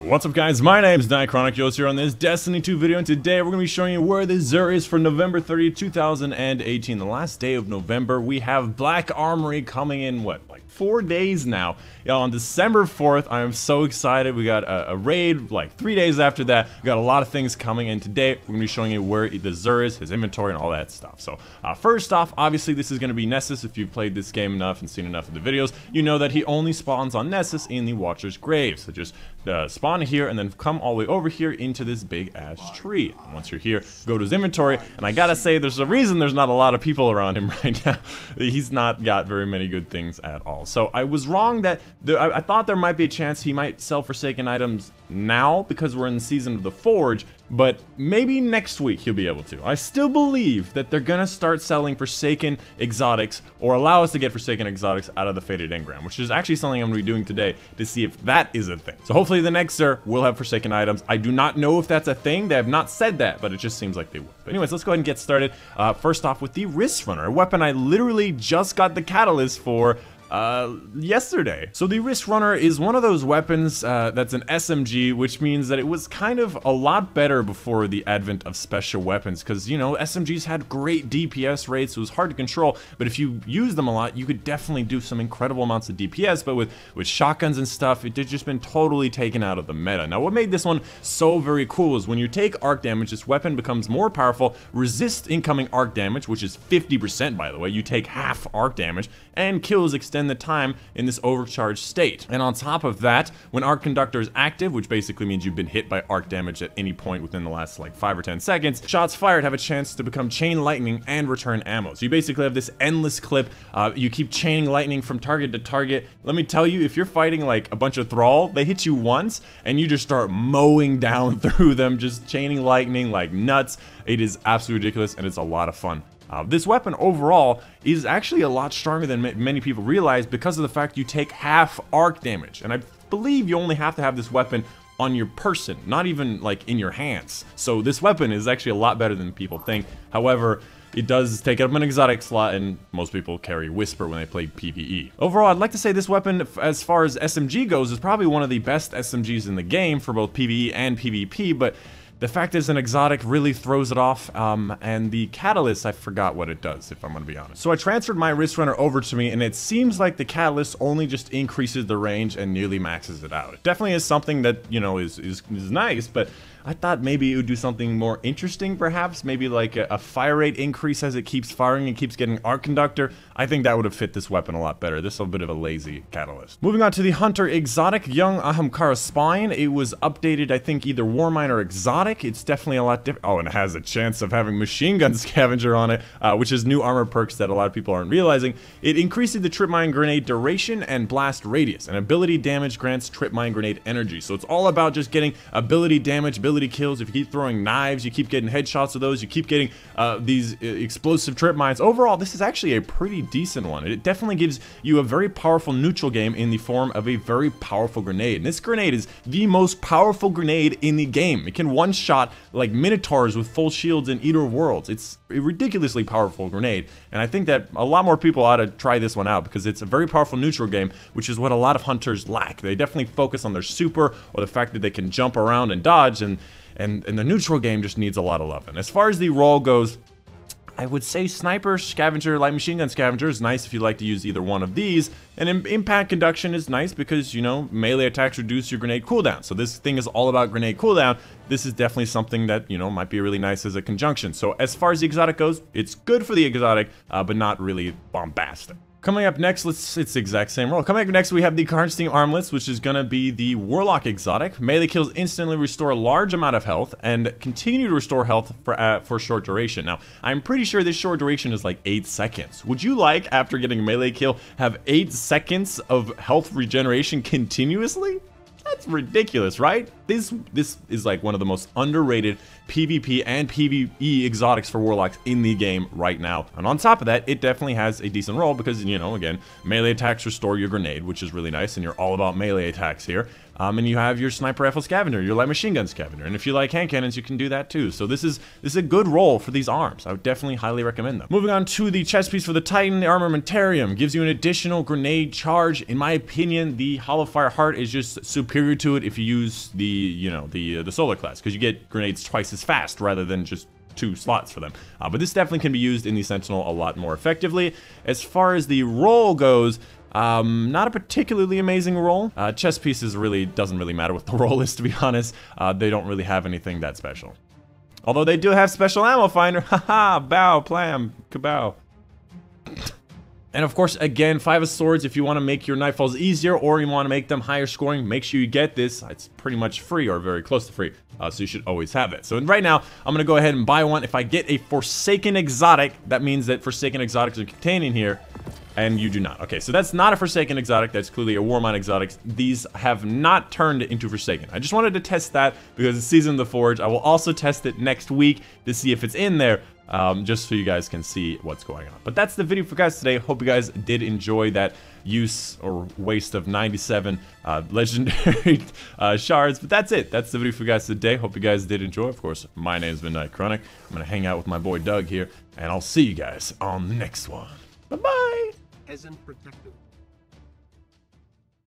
What's up guys, my name is Dychronic, Yo's here on this Destiny 2 video, and today we're going to be showing you where the Zur is for November 30th, 2018, the last day of November. We have Black Armory coming in, what, like 4 days now. On December 4th, I am so excited. We got a raid like 3 days after that. We got a lot of things coming, and today we're going to be showing you where the Zur is, his inventory, and all that stuff. So first off, obviously this is going to be Nessus. If you've played this game enough and seen enough of the videos, you know that he only spawns on Nessus in the Watcher's Grave. So just spawn here and then come all the way over here into this big ass tree. And once you're here, go to his inventory, and I gotta say there's a reason there's not a lot of people around him right now. He's not got very many good things at all. So I was wrong that I thought there might be a chance he might sell Forsaken items now because we're in the season of the Forge, but maybe next week he'll be able to. I still believe that they're gonna start selling Forsaken exotics, or allow us to get Forsaken exotics out of the Faded Engram, which is actually something I'm gonna be doing today to see if that is a thing. So hopefully the next Zur will have Forsaken items. I do not know if that's a thing. They have not said that, but it just seems like they would. But anyways, let's go ahead and get started. First off with the Riskrunner, a weapon I literally just got the catalyst for yesterday. So the Riskrunner is one of those weapons that's an SMG, which means that it was kind of a lot better before the advent of special weapons, because, you know, SMGs had great DPS rates. It was hard to control, but if you use them a lot, you could definitely do some incredible amounts of DPS. But with shotguns and stuff, it had just been totally taken out of the meta. Now, what made this one so very cool is when you take arc damage, this weapon becomes more powerful, resists incoming arc damage, which is 50%, by the way. You take half arc damage, and kills extend the time in this overcharged state. And on top of that, when Arc Conductor is active, which basically means you've been hit by arc damage at any point within the last like 5 or 10 seconds, shots fired have a chance to become chain lightning and return ammo. So you basically have this endless clip. You keep chaining lightning from target to target. Let me tell you, if you're fighting like a bunch of Thrall, they hit you once and you just start mowing down through them, just chaining lightning like nuts. It is absolutely ridiculous, and it's a lot of fun. This weapon overall is actually a lot stronger than many people realize because of the fact you take half arc damage. And I believe you only have to have this weapon on your person, not even like in your hands. So this weapon is actually a lot better than people think. However, it does take up an exotic slot, and most people carry Whisper when they play PvE. Overall, I'd like to say this weapon, as far as SMG goes, is probably one of the best SMGs in the game for both PvE and PvP, but the fact is an exotic really throws it off, and the catalyst, I forgot what it does, if I'm gonna be honest. So I transferred my Riskrunner over to me, and it seems like the catalyst only just increases the range and nearly maxes it out. It definitely is something that, you know, is nice, but I thought maybe it would do something more interesting, perhaps. Maybe like a fire rate increase as it keeps firing and keeps getting Arc Conductor. I think that would have fit this weapon a lot better. This is a bit of a lazy catalyst. Moving on to the Hunter Exotic, Young Ahamkara Spine. It was updated, I think, either Warmine or Exotic. It's definitely a lot different. Oh, and it has a chance of having Machine Gun Scavenger on it, which is new armor perks that a lot of people aren't realizing. It increases the Trip Mine Grenade duration and blast radius, and ability damage grants Trip Mine Grenade energy. So it's all about just getting ability damage, ability kills. If you keep throwing knives, you keep getting headshots of those, you keep getting these explosive trip mines. Overall, this is actually a pretty decent one. It definitely gives you a very powerful neutral game in the form of a very powerful grenade. And this grenade is the most powerful grenade in the game. It can one-shot like Minotaurs with full shields in Eater of Worlds. It's a ridiculously powerful grenade, and I think that a lot more people ought to try this one out because it's a very powerful neutral game, which is what a lot of hunters lack. They definitely focus on their super or the fact that they can jump around and dodge, and the neutral game just needs a lot of love. And as far as the role goes, I would say Sniper, Scavenger, Light Machine Gun Scavenger is nice if you like to use either one of these. And Impact Conduction is nice because, you know, melee attacks reduce your grenade cooldown. So this thing is all about grenade cooldown. This is definitely something that, you know, might be really nice as a conjunction. So as far as the exotic goes, it's good for the exotic, but not really bombastic. Coming up next, it's the exact same role. Coming up next, we have the Karnstein Armlets, which is gonna be the Warlock exotic. Melee kills instantly restore a large amount of health and continue to restore health for short duration. Now, I'm pretty sure this short duration is like 8 seconds. Would you like, after getting a melee kill, have 8 seconds of health regeneration continuously? That's ridiculous, right? This is like one of the most underrated PvP and PvE exotics for Warlocks in the game right now. And on top of that, it definitely has a decent role because, you know, again, melee attacks restore your grenade, which is really nice, and you're all about melee attacks here. And you have your sniper rifle scavenger, your light machine gun scavenger. And if you like hand cannons, you can do that too. So this is a good roll for these arms. I would definitely highly recommend them. Moving on to the chest piece for the Titan, the Armamentarium gives you an additional grenade charge. In my opinion, the Hollow Fire Heart is just superior to it if you use the solar class, because you get grenades twice as fast rather than just 2 slots for them. But this definitely can be used in the Sentinel a lot more effectively. As far as the roll goes, not a particularly amazing roll. Chest pieces really doesn't really matter what the roll is, to be honest. They don't really have anything that special. Although they do have special ammo finder. Haha, bow, plam, kabow. And of course, again, 5 of Swords, if you want to make your Nightfalls easier or you want to make them higher scoring, make sure you get this. It's pretty much free or very close to free, so you should always have it. So right now, I'm going to go ahead and buy one. If I get a Forsaken Exotic, that means that Forsaken Exotics are contained in here, and you do not. Okay, so that's not a Forsaken Exotic. That's clearly a Warmind Exotic. These have not turned into Forsaken. I just wanted to test that because it's Season of the Forge. I will also test it next week to see if it's in there. Just so you guys can see what's going on. But that's the video for guys today. Hope you guys did enjoy that use or waste of 97 legendary shards. But that's it. That's the video for guys today. Hope you guys did enjoy. Of course, my name's been Dychronic. I'm gonna hang out with my boy Doug here, and I'll see you guys on the next one. Bye-bye. Peasant protected.